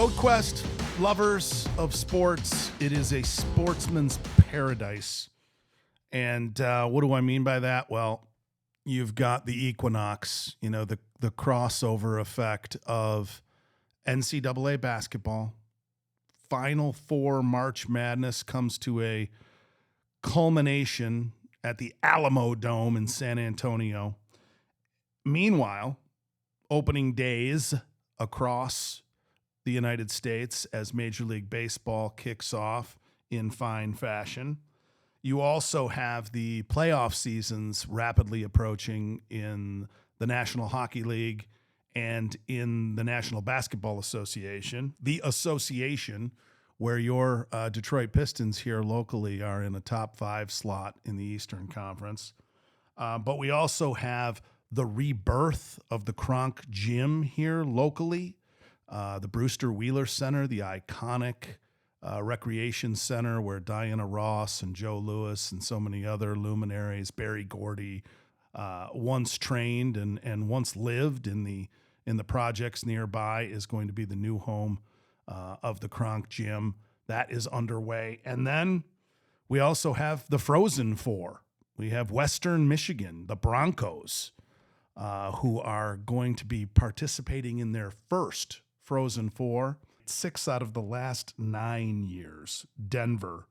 GOATQUEST, lovers of sports, it is a sportsman's paradise. And what do I mean by that? Well, you've got the equinox, the crossover effect of NCAA basketball. Final Four March Madness comes to a culmination at the Alamo Dome in San Antonio. Meanwhile, opening days across the United States as Major League Baseball kicks off in fine fashion. You also have the playoff seasons rapidly approaching in the National Hockey League and in the National Basketball Association, the association where your Detroit Pistons here locally are in a top 5 slot in the Eastern Conference. But we also have the rebirth of the Kronk Gym here locally, the Brewster Wheeler Center, the iconic recreation center where Diana Ross and Joe Louis and so many other luminaries, Barry Gordy, once trained and once lived in the projects nearby, is going to be the new home of the Kronk Gym. That is underway. And then we also have the Frozen Four. We have Western Michigan, the Broncos, who are going to be participating in their first Frozen Four. 6 out of the last 9 years. Denver,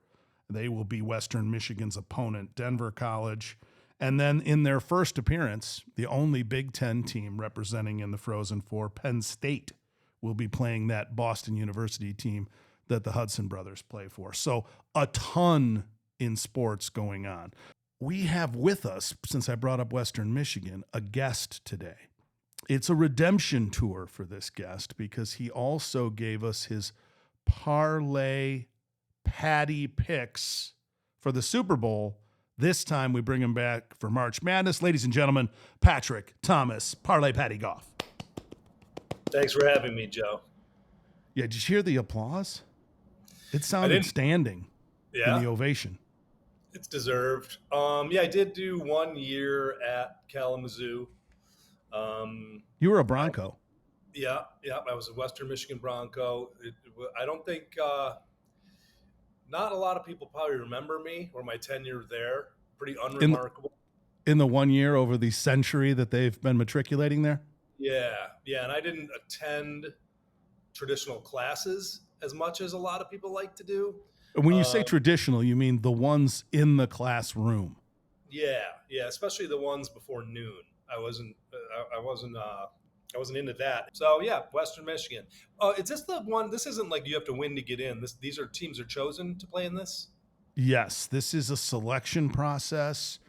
they will be Western Michigan's opponent, Denver College. And then in their first appearance, the only Big Ten team representing in the Frozen Four, Penn State, will be playing that Boston University team that the Hudson brothers play for. So a ton in sports going on. We have with us, since I brought up Western Michigan, a guest today. It's a redemption tour for this guest because he also gave us his Parlay Paddy picks for the Super Bowl. This time we bring him back for March Madness. Ladies and gentlemen, Patrick Thomas, Parlay Paddy Goff. Thanks for having me, Joe. Yeah, did you hear the applause? It sounded standing in the ovation. It's deserved. I did do 1 year at Kalamazoo. You were a Bronco. I was a Western Michigan Bronco. I don't think not a lot of people probably remember me or my tenure there. Pretty unremarkable. In the 1 year over the century that they've been matriculating there? Yeah, and I didn't attend traditional classes as much as a lot of people like to do. When you say traditional, you mean the ones in the classroom? Yeah, especially the ones before noon. I wasn't into that. So yeah, Western Michigan. Is this the one? This isn't like you have to win to get in. These are teams are chosen to play in this. Yes, this is a selection process.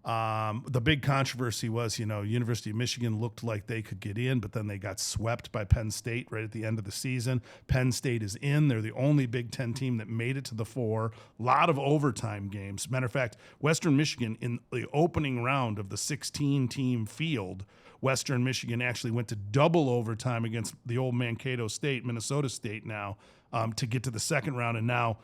The big controversy was, University of Michigan looked like they could get in, but then they got swept by Penn State right at the end of the season. Penn State is in. They're the only Big Ten team that made it to the four. A lot of overtime games. Matter of fact, Western Michigan, in the opening round of the 16-team field, Western Michigan actually went to double overtime against the old Mankato State, Minnesota State now, to get to the second round. And now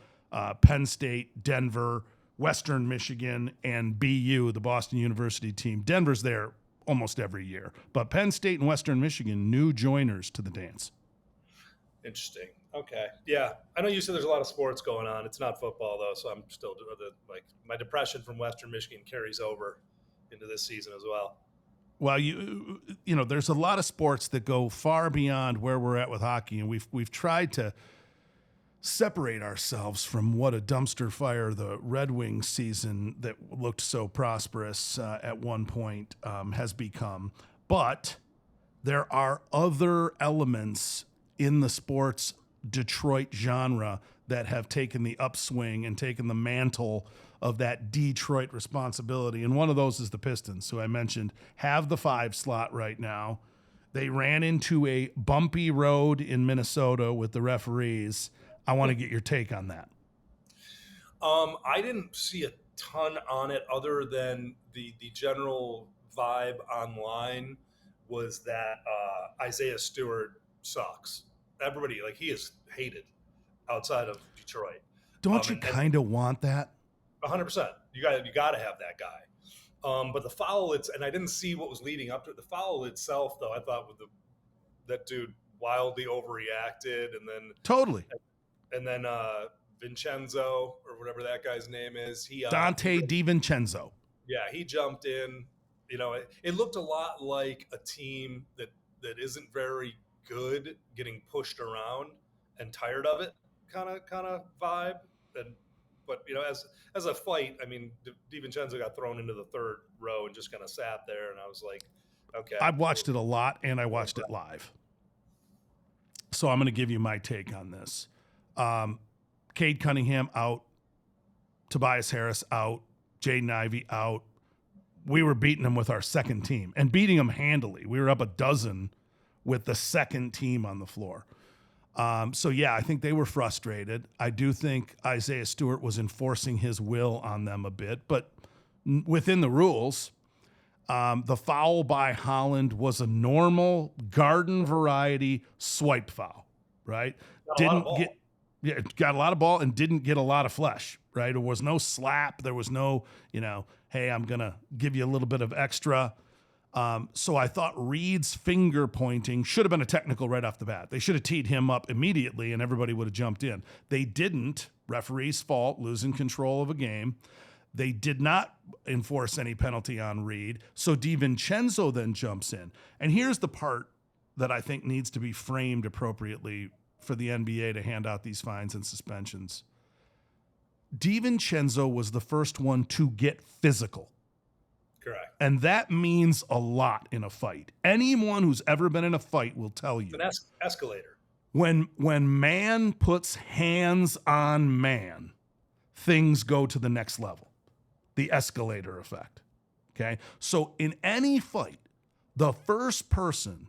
Penn State, Denver, Western Michigan, and BU, the Boston University team. Denver's there almost every year. But Penn State and Western Michigan, new joiners to the dance. Interesting. Okay. Yeah. I know you said there's a lot of sports going on. It's not football, though, so I'm still my depression from Western Michigan carries over into this season as well. Well, there's a lot of sports that go far beyond where we're at with hockey, and we've tried to separate ourselves from what a dumpster fire the Red Wings season that looked so prosperous at one point has become. But there are other elements in the sports Detroit genre that have taken the upswing and taken the mantle of that Detroit responsibility. And one of those is the Pistons, who I mentioned have the 5 slot right now. They ran into a bumpy road in Minnesota with the referees. I want to get your take on that. I didn't see a ton on it other than the general vibe online was that Isaiah Stewart sucks. Everybody, he is hated outside of Detroit. Don't you kind of want that? 100%. You got to have that guy. But the foul, and I didn't see what was leading up to it. The foul itself, though, I thought that dude wildly overreacted, Totally. and then Vincenzo or whatever that guy's name is, Dante DiVincenzo. yeah, he jumped in. You know, it looked a lot like a team that isn't very good, getting pushed around and tired of it, kind of vibe. And but you know, as a fight, I mean, DiVincenzo got thrown into the third row and just kind of sat there, and I was like, okay. I've watched it a lot, and I watched it live. So I'm going to give you my take on this. Cade Cunningham out, Tobias Harris out, Jaden Ivey out. We were beating them with our second team and beating them handily. We were up a dozen with the second team on the floor. So, yeah, I think they were frustrated. I do think Isaiah Stewart was enforcing his will on them a bit, but within the rules. The foul by Holland was a normal garden variety swipe foul, right? Got a lot of ball and didn't get a lot of flesh, right? There was no slap. There was no, hey, I'm going to give you a little bit of extra. So I thought Reed's finger pointing should have been a technical right off the bat. They should have teed him up immediately and everybody would have jumped in. They didn't. Referee's fault, losing control of a game. They did not enforce any penalty on Reed. So DiVincenzo then jumps in. And here's the part that I think needs to be framed appropriately for the NBA to hand out these fines and suspensions. DiVincenzo was the first one to get physical. Correct. And that means a lot in a fight. Anyone who's ever been in a fight will tell you. It's an escalator. When man puts hands on man, things go to the next level. The escalator effect. Okay. So in any fight, the first person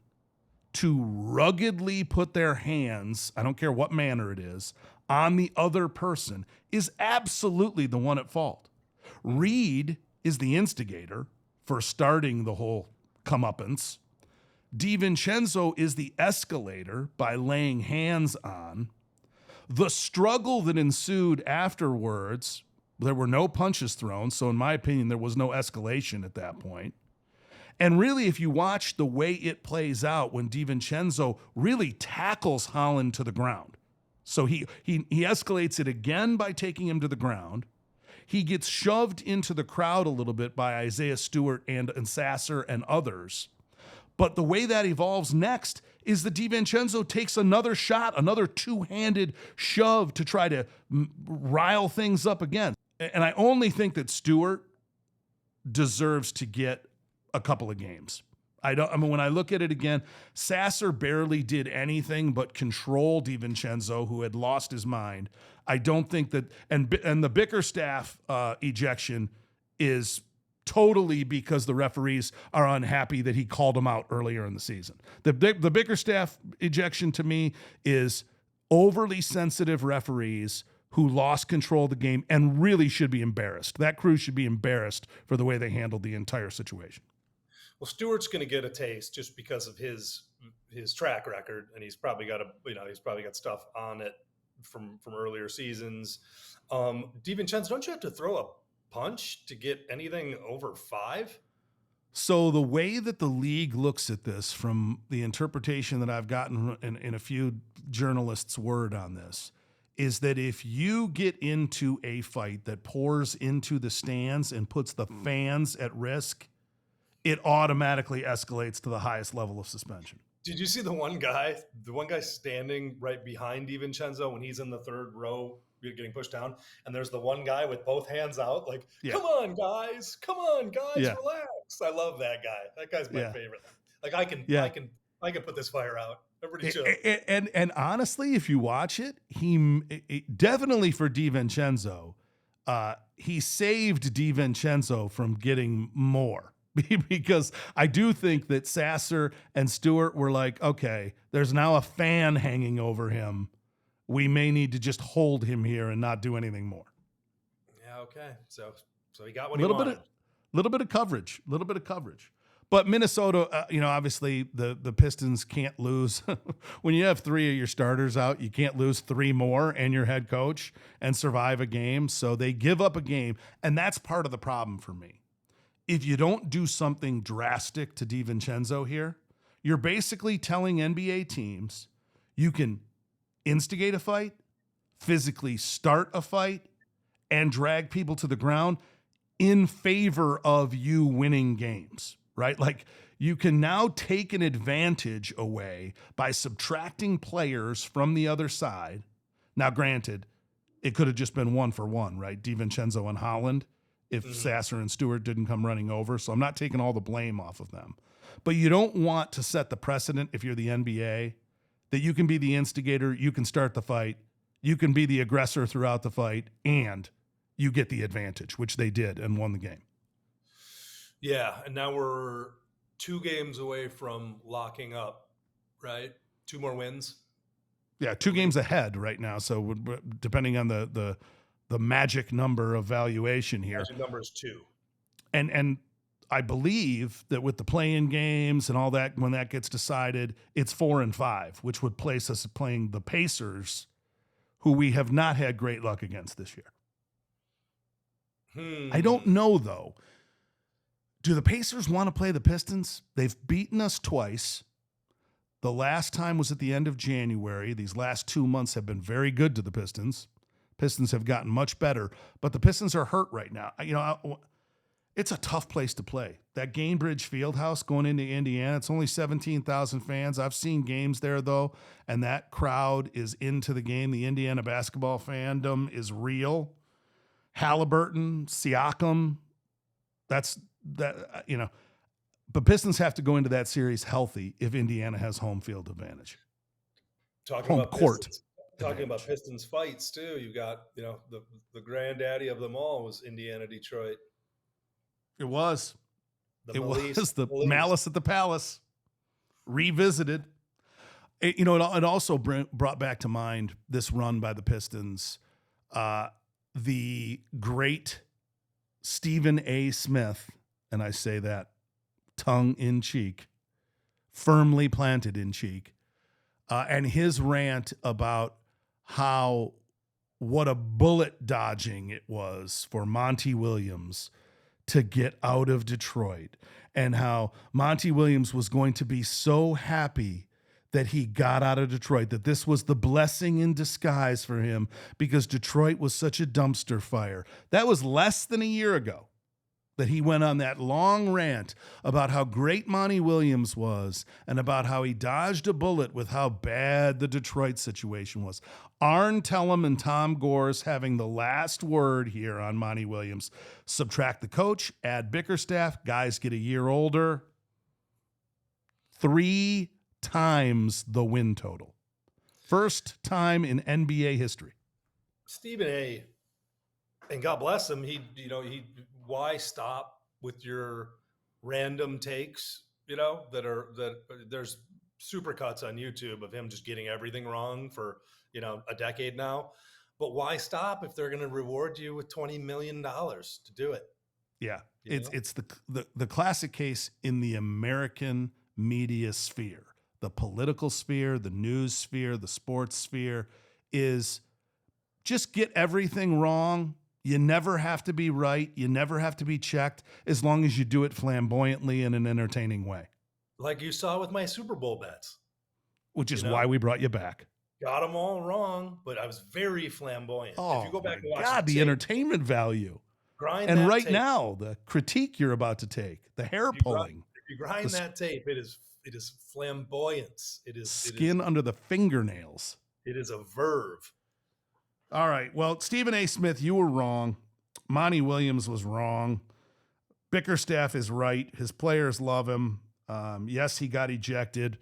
to ruggedly put their hands, I don't care what manner it is, on the other person is absolutely the one at fault. Reed is the instigator for starting the whole comeuppance. DiVincenzo is the escalator by laying hands on. The struggle that ensued afterwards, there were no punches thrown, so in my opinion, there was no escalation at that point. And really, if you watch the way it plays out when DiVincenzo really tackles Holland to the ground. So he escalates it again by taking him to the ground. He gets shoved into the crowd a little bit by Isaiah Stewart and Sasser and others. But the way that evolves next is that DiVincenzo takes another shot, another two-handed shove to try to rile things up again. And I only think that Stewart deserves to get a couple of games. When I look at it again, Sasser barely did anything but control DiVincenzo, who had lost his mind. I don't think that, and the Bickerstaff ejection is totally because the referees are unhappy that he called him out earlier in the season. The Bickerstaff ejection to me is overly sensitive referees who lost control of the game and really should be embarrassed. That crew should be embarrassed for the way they handled the entire situation. Well, Stewart's going to get a taste just because of his track record, and he's probably got stuff on it from earlier seasons. DiVincenzo, don't you have to throw a punch to get anything over 5? So the way that the league looks at this, from the interpretation that I've gotten in a few journalists' word on this, is that if you get into a fight that pours into the stands and puts the fans at risk, it automatically escalates to the highest level of suspension. Did you see the one guy standing right behind DiVincenzo when he's in the third row getting pushed down? And there's the one guy with both hands out, like, Come on, guys, relax. I love that guy. That guy's my favorite. Like, I can put this fire out. Everybody chill. And honestly, if you watch it, he definitely for DiVincenzo, he saved DiVincenzo from getting more. Because I do think that Sasser and Stewart were like, okay, there's now a fan hanging over him. We may need to just hold him here and not do anything more. Yeah, okay. So he got what he wanted. Little bit of coverage. But Minnesota, obviously the Pistons can't lose. When you have 3 of your starters out, you can't lose 3 more and your head coach and survive a game. So they give up a game, and that's part of the problem for me. If you don't do something drastic to DiVincenzo here, You're basically telling NBA teams you can instigate a fight, physically start a fight, and drag people to the ground in favor of you winning games, right? Like you can now take an advantage away by subtracting players from the other side. Now, granted, it could have just been 1-for-1, right? DiVincenzo and Holland, if Sasser and Stewart didn't come running over. So I'm not taking all the blame off of them. But you don't want to set the precedent if you're the NBA that you can be the instigator, you can start the fight, you can be the aggressor throughout the fight, and you get the advantage, which they did and won the game. Yeah, and now we're 2 games away from locking up, right? 2 more wins. Yeah, 2 games ahead right now. So depending on the magic number of valuation here, Magic number is 2. and I believe that with the play-in games and all that, when that gets decided, it's 4 and 5, which would place us playing the Pacers, who we have not had great luck against this year. I don't know, though. Do the Pacers want to play the Pistons? They've beaten us twice. The last time was at the end of January. These last 2 months have been very good to the Pistons. Pistons have gotten much better, but the Pistons are hurt right now. It's a tough place to play. That Gainbridge Fieldhouse going into Indiana, it's only 17,000 fans. I've seen games there, though, and that crowd is into the game. The Indiana basketball fandom is real. Halliburton, Siakam, but Pistons have to go into that series healthy if Indiana has home field advantage. Talking about Pistons fights too. You got, the granddaddy of them all was Indiana Detroit. It was the Malice at the Palace revisited. It also brought back to mind this run by the Pistons. The great Stephen A. Smith, and I say that tongue in cheek, firmly planted in cheek, and his rant about what a bullet dodging it was for Monty Williams to get out of Detroit, and how Monty Williams was going to be so happy that he got out of Detroit, that this was the blessing in disguise for him because Detroit was such a dumpster fire. That was less than a year ago that he went on that long rant about how great Monty Williams was and about how he dodged a bullet with how bad the Detroit situation was. Arn Tellem and Tom Gores having the last word here on Monty Williams. Subtract the coach, add Bickerstaff, guys get a year older. 3 times the win total. First time in NBA history. Stephen A., and God bless him, why stop with your random takes, that there's supercuts on YouTube of him just getting everything wrong for, a decade now. But why stop if they're going to reward you with $20 million to do it? Yeah. It's the classic case in the American media sphere. The political sphere, the news sphere, the sports sphere is just get everything wrong. You never have to be right. You never have to be checked as long as you do it flamboyantly in an entertaining way. Like you saw with my Super Bowl bets. Which is why we brought you back. Got them all wrong, but I was very flamboyant. Oh, if you go back and watch God, the entertainment value. And right now, the critique you're about to take, the hair pulling. If you grind that tape, it is flamboyance. It is skin under the fingernails. It is a verve. All right. Well, Stephen A. Smith, you were wrong. Monty Williams was wrong. Bickerstaff is right. His players love him. Yes, he got ejected.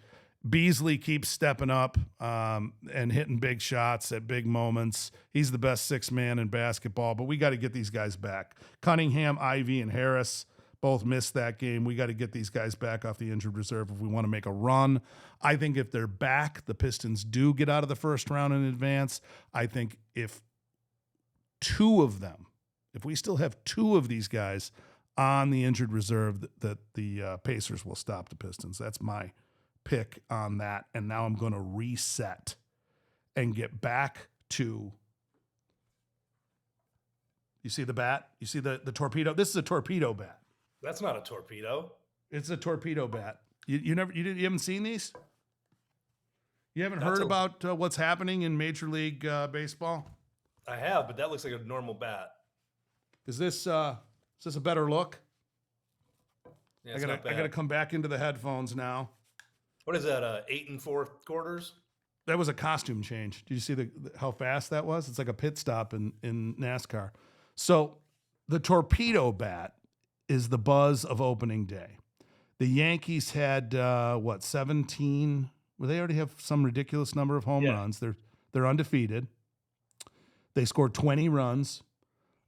Beasley keeps stepping up and hitting big shots at big moments. He's the best 6th man in basketball, but we got to get these guys back. Cunningham, Ivy, and Harris both missed that game. We got to get these guys back off the injured reserve if we want to make a run. I think if they're back, the Pistons do get out of the first round in advance. I think if we still have 2 of these guys on the injured reserve, that the Pacers will stop the Pistons. That's my pick on that. And now I'm going to reset and get back to, you see the bat? You see the torpedo? This is a torpedo bat. That's not a torpedo. It's a torpedo bat. You haven't seen these? You haven't That's heard about what's happening in Major League Baseball? I have, but that looks like a normal bat. Is this a better look? Yeah, I it's not gotta bad. come back into the headphones now. What is that? 8 4/4? That was a costume change. Did you see how fast that was? It's like a pit stop in NASCAR. So the torpedo bat is the buzz of opening day. The Yankees had 17? Well, they already have some ridiculous number of home runs. They're undefeated. They scored 20 runs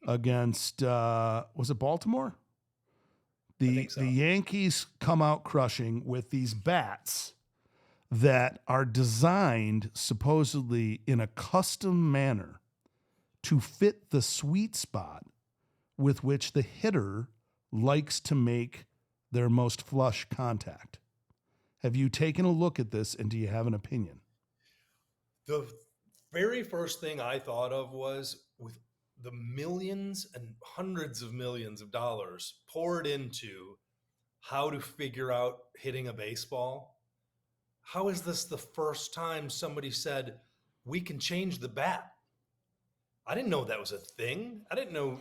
against was it Baltimore? I think so. The Yankees come out crushing with these bats that are designed supposedly in a custom manner to fit the sweet spot with which the hitter likes to make their most flush contact. Have you taken a look at this, and do you have an opinion? The very first thing I thought of was, with the millions and hundreds of millions of dollars poured into how to figure out hitting a baseball, how is this the first time somebody said, we can change the bat? I didn't know that was a thing. I didn't know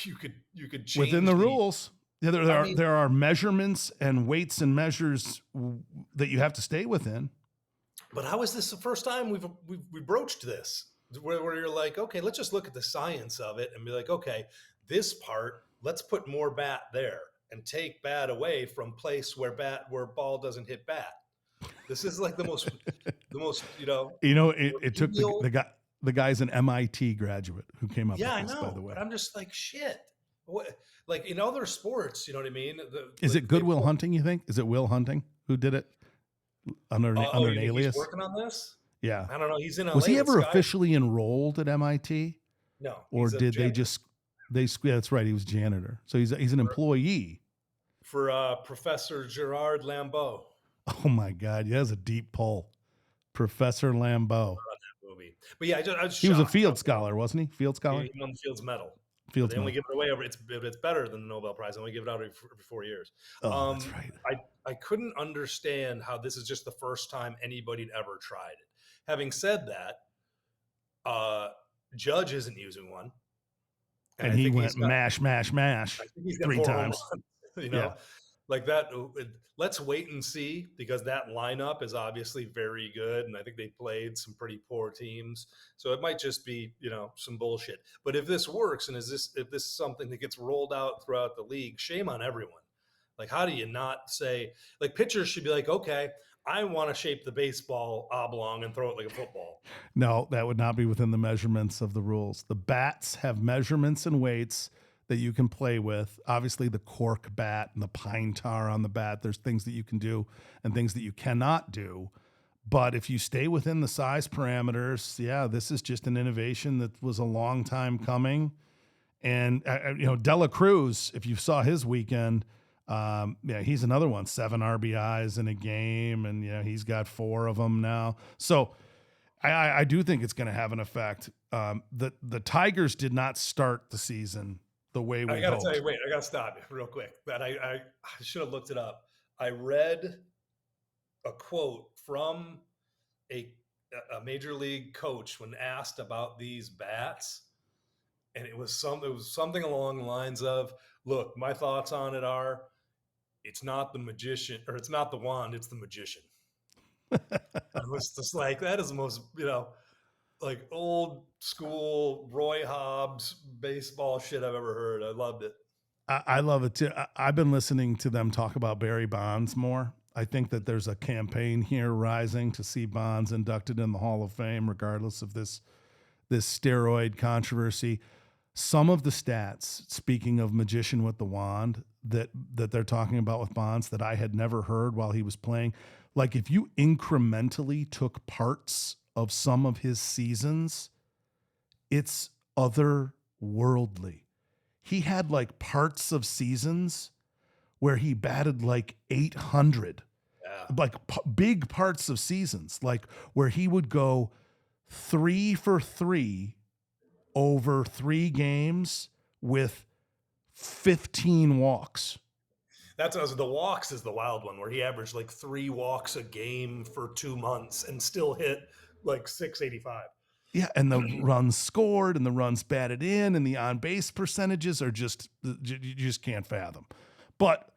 you could change Within the rules. Yeah, there are measurements and weights and measures that you have to stay within. But how is this the first time we broached this? Where you're like, okay, let's just look at the science of it and be like, okay, this part, let's put more bat there and take bat away from place where ball doesn't hit bat. This is like the most it took the guy's an MIT graduate who came up with this, I know, by the way. But I'm just like, shit. What, like in other sports, you know what I mean? Is it Good Will Hunting, you think? Is it Will Hunting who did it under an alias? He's working on this? Yeah. I don't know. He's in LA. Was he ever officially enrolled at MIT? No. Or did they just yeah, that's right, he was janitor. So he's an employee. For Professor Gerard Lambeau. Oh my God, he has a deep pull. Professor Lambeau. Movie. But yeah, I was he was a Field Scholar, wasn't he? Field Scholar? He won the Fields Medal. Fields they only give it away it's better than the Nobel Prize. They only give it out every 4 years. Oh, that's right. I couldn't understand how this is just the first time anybody'd ever tried it. Having said that, Judge isn't using one. And he went mash 3 times. You know, like that. Let's wait and see, because that lineup is obviously very good, and I think they played some pretty poor teams. So it might just be, some bullshit. But if this works, and if this is something that gets rolled out throughout the league, shame on everyone. Like, how do you not say, like, pitchers should be like, okay, I want to shape the baseball oblong and throw it like a football. No, that would not be within the measurements of the rules. The bats have measurements and weights that you can play with. Obviously, the cork bat and the pine tar on the bat, there's things that you can do and things that you cannot do. But if you stay within the size parameters, yeah, this is just an innovation that was a long time coming. And, Dela Cruz, if you saw his weekend, he's another one, 7 RBIs in a game, and he's got 4 of them now. So I do think it's going to have an effect. The Tigers did not start the season the way we hoped. I got to tell you, I got to stop you real quick. That I should have looked it up. I read a quote from a major league coach when asked about these bats, and it was something along the lines of, "Look, my thoughts on it are, it's not the magician, or it's not the wand, it's the magician." I was just like, that is the most, like old school Roy Hobbs baseball shit I've ever heard. I loved it. I love it too. I've been listening to them talk about Barry Bonds more. I think that there's a campaign here rising to see Bonds inducted in the Hall of Fame, regardless of this steroid controversy. Some of the stats, speaking of magician with the wand, that they're talking about with Bonds that I had never heard while he was playing. Like, if you incrementally took parts of some of his seasons, it's otherworldly. He had like parts of seasons where he batted like 800, like big parts of seasons, like where he would go 3 for 3 over 3 games with 15 walks. That's the walks is the wild one where he averaged like 3 walks a game for 2 months and still hit like 685. Yeah, and the runs scored and the runs batted in and the on base percentages are just you just can't fathom. But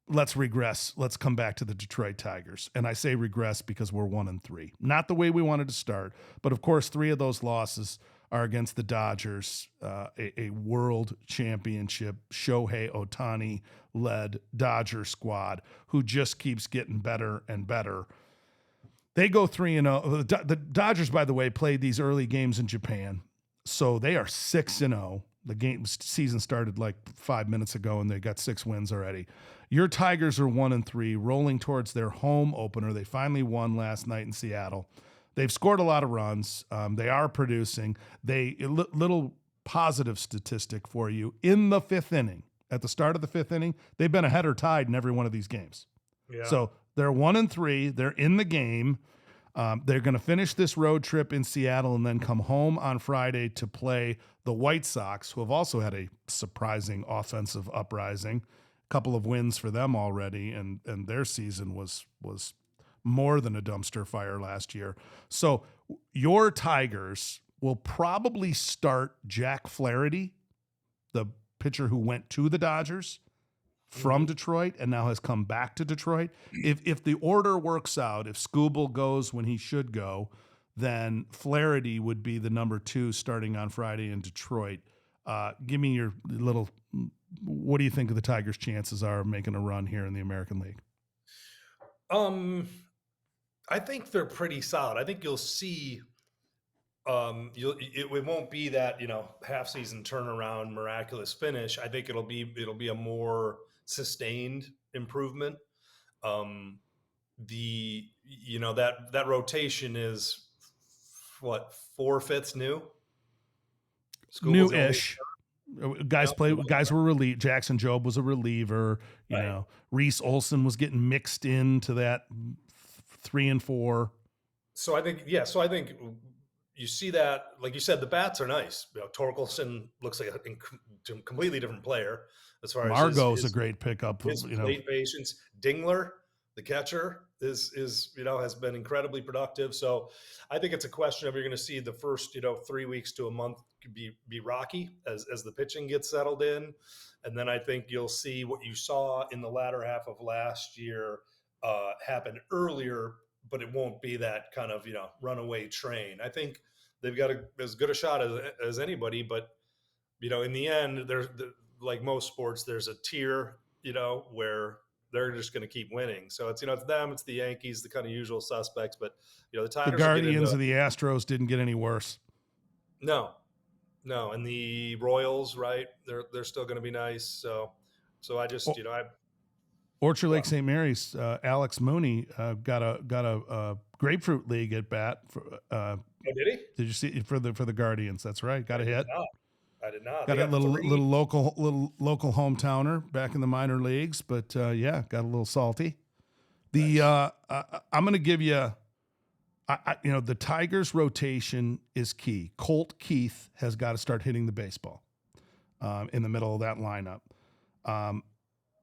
let's regress. Let's come back to the Detroit Tigers. And I say regress because we're 1-3. Not the way we wanted to start, but of course 3 of those losses are against the Dodgers, a world championship Shohei Ohtani led Dodger squad who just keeps getting better and better. They go 3-0. The Dodgers, by the way, played these early games in Japan, so they are 6-0. The season started like 5 minutes ago, and they got 6 wins already. Your Tigers are 1-3, rolling towards their home opener. They finally won last night in Seattle. They've scored a lot of runs. They are producing. Little positive statistic for you in the 5th inning. At the start of the 5th inning, they've been ahead or tied in every one of these games. Yeah. So they're 1-3. They're in the game. They're going to finish this road trip in Seattle and then come home on Friday to play the White Sox, who have also had a surprising offensive uprising. A couple of wins for them already, and their season was more than a dumpster fire last year. So your Tigers will probably start Jack Flaherty, the pitcher who went to the Dodgers from Detroit and now has come back to Detroit. If the order works out, if Skubal goes when he should go, then Flaherty would be the number 2 starting on Friday in Detroit. Give me your little, what do you think of the Tigers' chances are of making a run here in the American League? I think they're pretty solid. I think you'll see it won't be that, half season turnaround miraculous finish. I think it'll be a more sustained improvement. That rotation is what, 4/5 new? New-ish. Guys were relieved. Jackson Jobe was a reliever. You Right. know, Reese Olson was getting mixed into that 3 and 4. So I think you see that, like you said, the bats are nice. Torkelson looks like a completely different player as far as Margot's a great pickup. his plate patience. Dingler, the catcher, is has been incredibly productive. So I think it's a question of, you're going to see the first 3 weeks to a month be rocky as the pitching gets settled in, and then I think you'll see what you saw in the latter half of last year happen earlier, but it won't be that kind of runaway train. I think they've got as good a shot as anybody, but in the end, there's like most sports, there's a tier where they're just going to keep winning. So it's it's them, it's the Yankees, the kind of usual suspects, but the Tigers, the Guardians of the Astros didn't get any worse. No, and the Royals, right? They're still going to be nice. So I just Orchard Lake St. Mary's, Alex Mooney got a grapefruit league at bat. Oh, did he? Did you see for the Guardians? That's right. Got a hit. I did not. Got a little local hometowner back in the minor leagues, but got a little salty. I'm going to give you, the Tigers' rotation is key. Colt Keith has got to start hitting the baseball in the middle of that lineup.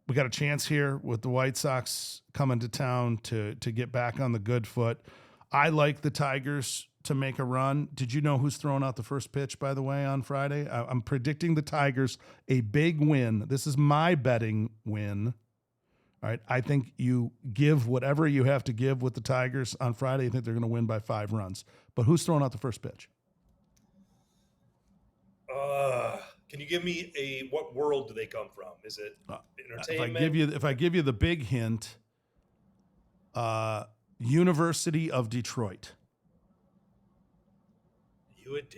We got a chance here with the White Sox coming to town to get back on the good foot. I like the Tigers to make a run. Did you know who's throwing out the first pitch, by the way, on Friday? I'm predicting the Tigers a big win. This is my betting win. All right. I think you give whatever you have to give with the Tigers on Friday. I think they're going to win by 5 runs. But who's throwing out the first pitch? Can you give me what world do they come from? Is it entertainment? If I give you the big hint, University of Detroit. UD.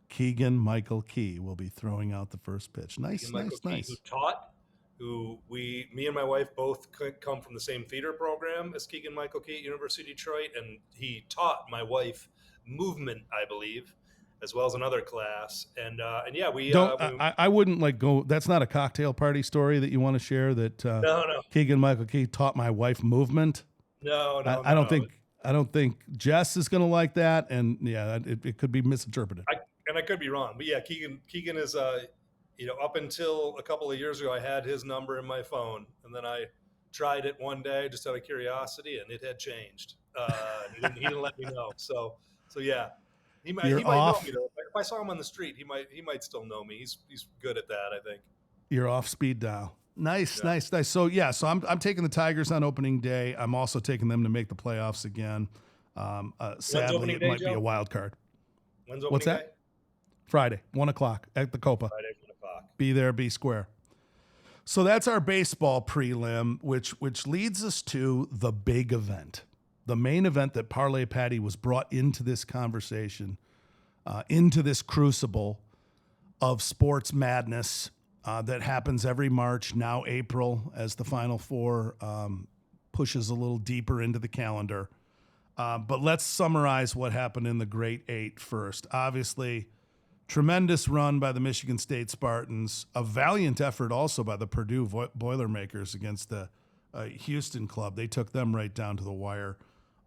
Keegan Michael Key will be throwing out the first pitch. Nice. Me and my wife both come from the same theater program as Keegan Michael Key at University of Detroit, and he taught my wife movement, I believe, as well as another class. And we don't. I wouldn't go. That's not a cocktail party story that you want to share. That no. Keegan Michael Key taught my wife movement. No. I don't think Jess is going to like that, and it could be misinterpreted. I could be wrong, but yeah, Keegan is up until a couple of years ago, I had his number in my phone, and then I tried it one day just out of curiosity, and it had changed. And he didn't let me know. So yeah, he You're might know me off. though. If I saw him on the street, he might still know me. He's good at that, I think. You're off speed dial. Nice, Yeah. nice, nice. So yeah, so I'm taking the Tigers on opening day. I'm also taking them to make the playoffs again. When's Sadly, opening it day, might be a Joe? wild card. When's What's opening that? day? Friday, 1:00 at the Copa. Friday, 1 o'clock. Be there, be square. So that's our baseball prelim, which leads us to the big event, the main event that Parlay Paddy was brought into this conversation, into this crucible of sports madness that happens every March, now April, as the Final Four pushes a little deeper into the calendar. But let's summarize what happened in the Great Eight first. Obviously, tremendous run by the Michigan State Spartans, a valiant effort also by the Purdue Boilermakers against the Houston club. They took them right down to the wire.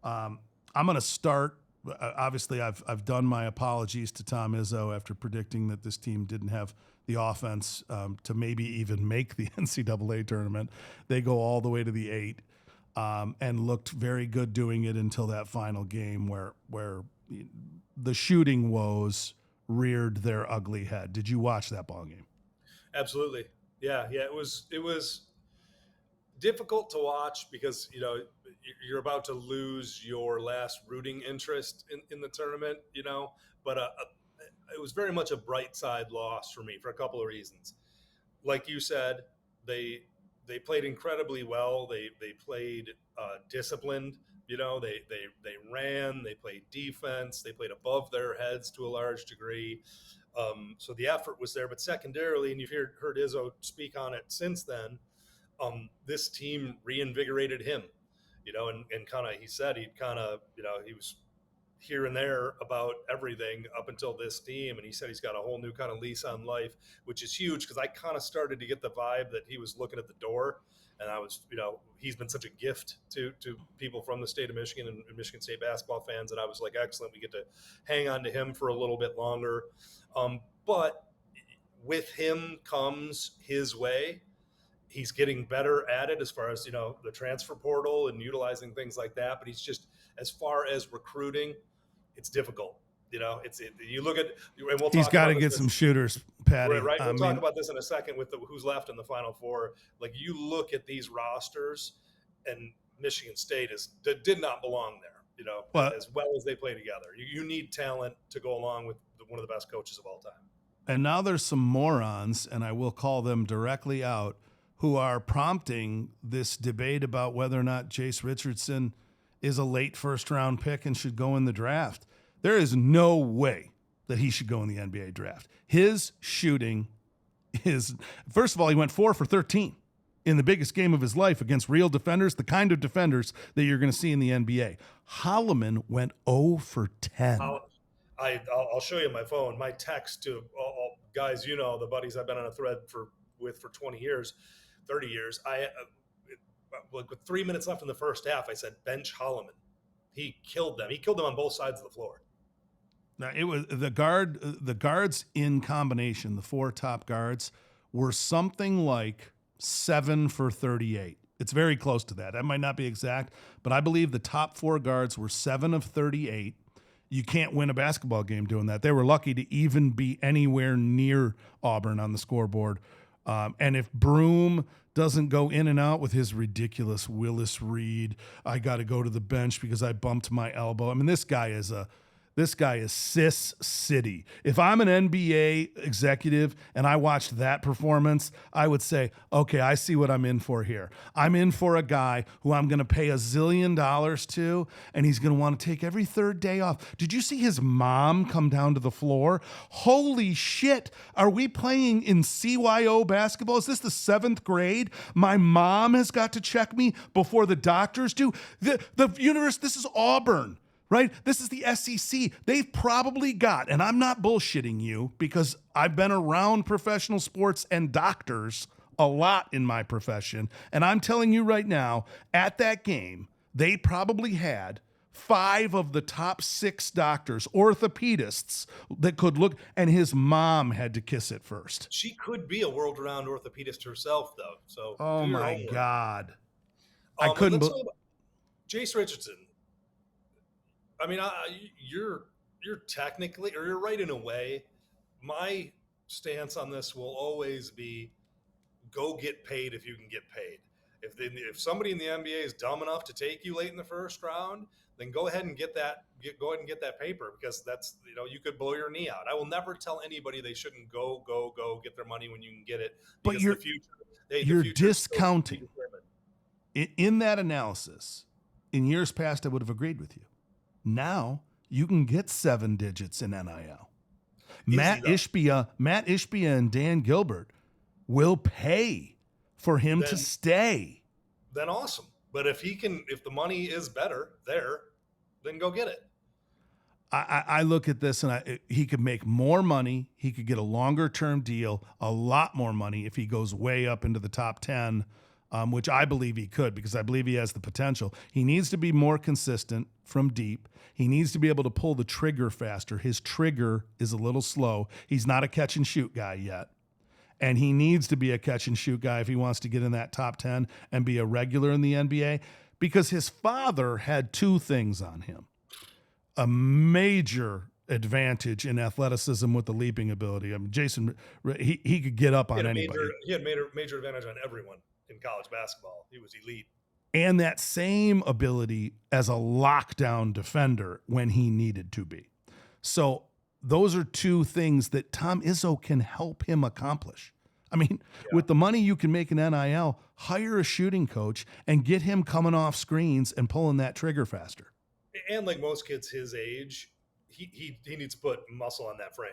I'm going to start. Obviously, I've done my apologies to Tom Izzo after predicting that this team didn't have the offense to maybe even make the NCAA tournament. They go all the way to the 8 and looked very good doing it until that final game where the shooting woes reared their ugly head. Did you watch that ball game? Absolutely. Yeah. It was difficult to watch because you're about to lose your last rooting interest in the tournament. But it was very much a bright side loss for me for a couple of reasons. Like you said, they played incredibly well. They played disciplined. They ran. They played defense. They played above their heads to a large degree. So the effort was there. But secondarily, and you've heard Izzo speak on it since then, this team reinvigorated him. And kind of he said he was here and there about everything up until this team. And he said he's got a whole new kind of lease on life, which is huge because I kind of started to get the vibe that he was looking at the door. And I was, he's been such a gift to people from the state of Michigan and Michigan State basketball fans. And I was like, excellent. We get to hang on to him for a little bit longer. But with him comes his way. He's getting better at it as far as, the transfer portal and utilizing things like that. But he's just, as far as recruiting, it's difficult. You look at, and we'll He's talk got to about get this. some shooters, Patty. Right. We'll talk about this in a second with who's left in the Final Four. Like, you look at these rosters, and Michigan State did not belong there. As well as they play together. You need talent to go along with one of the best coaches of all time. And now there's some morons, and I will call them directly out, who are prompting this debate about whether or not Jace Richardson is a late first-round pick and should go in the draft. There is no way that he should go in the NBA draft. His shooting is, first of all, he went 4 for 13 in the biggest game of his life against real defenders, the kind of defenders that you're going to see in the NBA. Holloman went 0 for 10. I'll show you my phone. My text to all guys, the buddies I've been on a thread with for 20 years, 30 years. With 3 minutes left in the first half, I said, bench Holloman. He killed them. He killed them on both sides of the floor. Now, it was the guards in combination, the 4 top guards, were something like 7 for 38. It's very close to that. That might not be exact, but I believe the top 4 guards were 7 of 38. You can't win a basketball game doing that. They were lucky to even be anywhere near Auburn on the scoreboard. And if Broom doesn't go in and out with his ridiculous Willis Reed, I got to go to the bench because I bumped my elbow. I mean, this guy is cis city. If I'm an NBA executive and I watched that performance, I would say, okay, I see what I'm in for here. I'm in for a guy who I'm going to pay $1 zillion to, and he's going to want to take every third day off. Did you see his mom come down to the floor? Holy shit. Are we playing in CYO basketball? Is this the 7th grade? My mom has got to check me before the doctors do. The universe, this is Auburn. Right? This is the SEC. They've probably got, and I'm not bullshitting you because I've been around professional sports and doctors a lot in my profession. And I'm telling you right now, at that game, they probably had 5 of the top 6 doctors, orthopedists that could look, and his mom had to kiss it first. She could be a world-renowned orthopedist herself, though. So Oh do your my homework. God. I And couldn't let's believe. talk about Jace Richardson. I mean, you're technically, or you're right in a way. My stance on this will always be go get paid if you can get paid. If somebody in the NBA is dumb enough to take you late in the first round, then go ahead and go ahead and get that paper, because that's, you could blow your knee out. I will never tell anybody they shouldn't go get their money when you can get it, But because the future, the you're future is still to be discounting. determined. In that analysis, in years past, I would have agreed with you. Now you can get 7 digits in NIL. Matt Ishbia and Dan Gilbert will pay for him to stay. Then awesome. But if the money is better there, then go get it. I look at this and he could make more money. He could get a longer term deal, a lot more money if he goes way up into the top 10, which I believe he could, because I believe he has the potential. He needs to be more consistent from deep. He needs to be able to pull the trigger faster. His trigger is a little slow. He's not a catch and shoot guy yet. And he needs to be a catch and shoot guy if he wants to get in that top 10 and be a regular in the NBA, because his father had 2 things on him. A major advantage in athleticism with the leaping ability. I mean, Jason, he could get up on anybody. He had major advantage on everyone in college basketball. He was elite. And that same ability as a lockdown defender when he needed to be. So those are 2 things that Tom Izzo can help him accomplish. I mean, with the money you can make in NIL, hire a shooting coach and get him coming off screens and pulling that trigger faster. And like most kids his age, he needs to put muscle on that frame.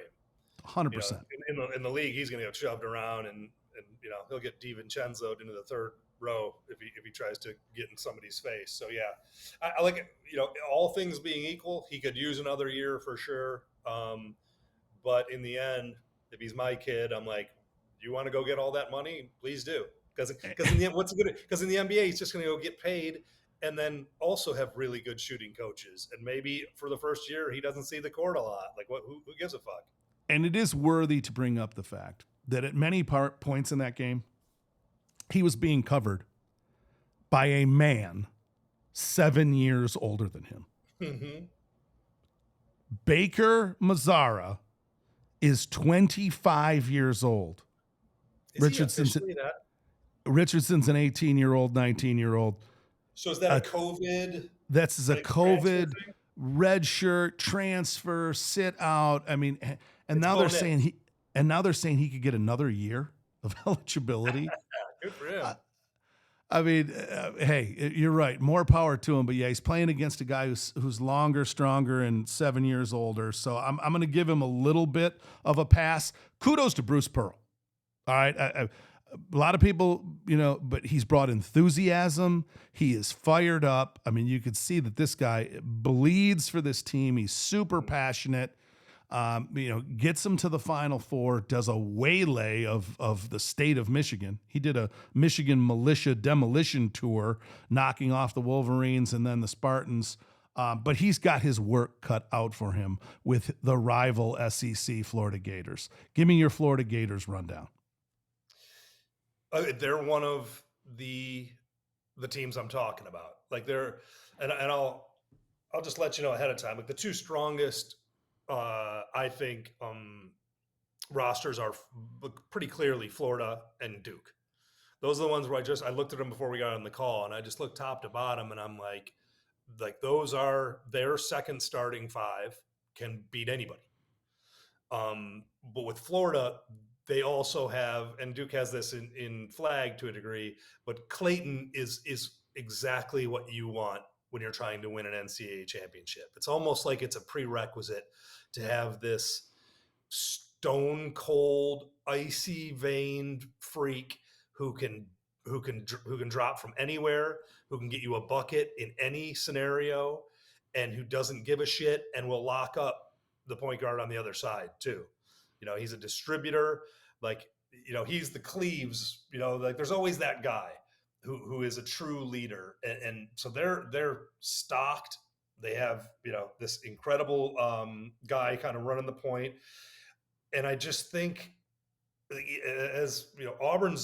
100%. In the league, he's going to get shoved around, and he'll get DiVincenzo'd into the third row if he tries to get in somebody's face. So yeah, I like it. All things being equal, he could use another year for sure. But in the end, if he's my kid, I'm like, you want to go get all that money? Please do. Because in the end, because in the NBA, he's just going to go get paid, and then also have really good shooting coaches. And maybe for the first year, he doesn't see the court a lot. Like, who gives a fuck? And it is worthy to bring up the fact that at many points in that game, he was being covered by a man 7 years older than him. Mm-hmm. Baker Mazzara is 25 years old. Richardson's an 18-year-old, 19-year-old. So is that a COVID? That's a COVID red shirt transfer, sit out. I mean, and now they're saying he could get another year of eligibility. Good for him. I mean, hey, you're right. More power to him. But yeah, he's playing against a guy who's longer, stronger, and 7 years older. So I'm going to give him a little bit of a pass. Kudos to Bruce Pearl. All right. A lot of people, but he's brought enthusiasm. He is fired up. I mean, you could see that this guy bleeds for this team. He's super passionate. Gets them to the Final Four, does a waylay of the state of Michigan. He did a Michigan militia demolition tour, knocking off the Wolverines and then the Spartans. But he's got his work cut out for him with the rival SEC Florida Gators. Give me your Florida Gators rundown. They're one of the teams I'm talking about. Like and I'll just let you know ahead of time. Like the 2 strongest, I think, rosters are pretty clearly Florida and Duke. Those are the ones where I looked at them before we got on the call, and I just looked top to bottom, and I'm like those are their second starting 5 can beat anybody. But with Florida, they also have, and Duke has this in flag to a degree, but Clayton is exactly what you want when you're trying to win an NCAA championship. It's almost like it's a prerequisite to have this stone cold, icy veined freak who can drop from anywhere, who can get you a bucket in any scenario, and who doesn't give a shit and will lock up the point guard on the other side too. He's a distributor. He's the Cleaves. There's always that guy who is a true leader, and so they're stocked They have, this incredible guy kind of running the point. And I just think, as Auburn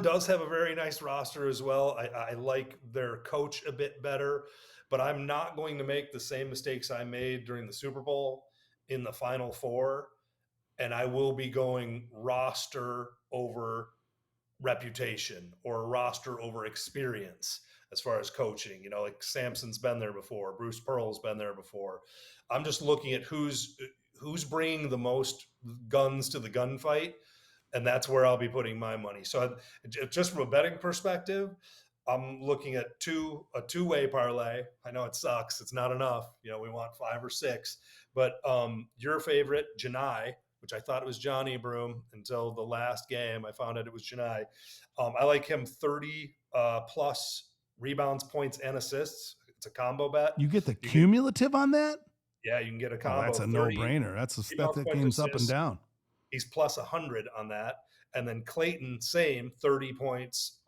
does have a very nice roster as well. I like their coach a bit better, but I'm not going to make the same mistakes I made during the Super Bowl in the Final Four. And I will be going roster over reputation or roster over experience as far as coaching. Like Sampson's been there before, Bruce Pearl's been there before. I'm just looking at who's bringing the most guns to the gunfight, and that's where I'll be putting my money. So just from a betting perspective, I'm looking at a two-way parlay. I know it sucks. It's not enough. We want 5 or 6, but your favorite, Janai, which I thought it was Johnny Broom until the last game. I found out it was Janai. I like him 30 plus rebounds, points, and assists. It's a combo bet. You get the cumulative on that? Yeah, you can get a Oh, combo. that's a no-brainer. That game's up and down. He's plus 100 on that. And then Clayton, same 30 points,